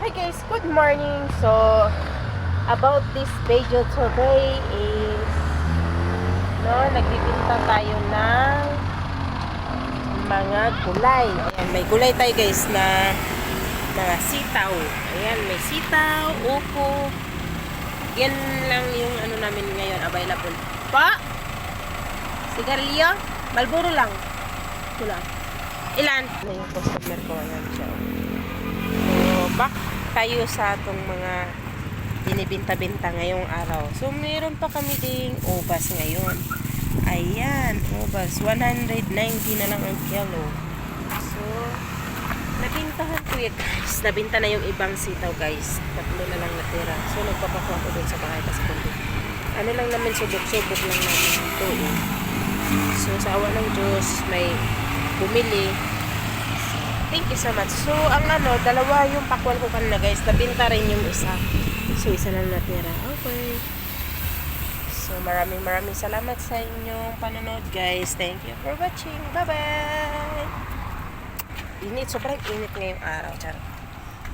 Hi guys, good morning. So, about this video today is nagbibinta tayo ng mga gulay. Ayan, may gulay tayo guys na mga sitaw. Ayan, may sitaw, upo. Yan lang yung ano namin ngayon available. Pa? Sigarilyo? Malboro lang. Wala. Ilan? Ano yung customer ko? Ayan siya. So, back tayo sa itong mga binibinta-binta ngayong araw. So, meron pa kami ding ubas ngayon. Ayan, ubas. 190 na lang ang kilo. So, nabintahan ko yan guys. Nabinta na yung ibang sitaw guys. Tatlo na lang natira. So, nagpapakuha ko dun sa bahay kasi kundi. Ano lang namin, subok-subok lang namin ito eh. So, sa awa ng Diyos, may bumili. Thank you so much. So, ang dalawa yung pakwan ko kanina guys. Nabinta rin yung isa. So, isa lang natira. Okay. So, maraming salamat sa inyong panonood guys. Thank you for watching. Bye-bye! Init. Sobrang init ngayong araw. Charot.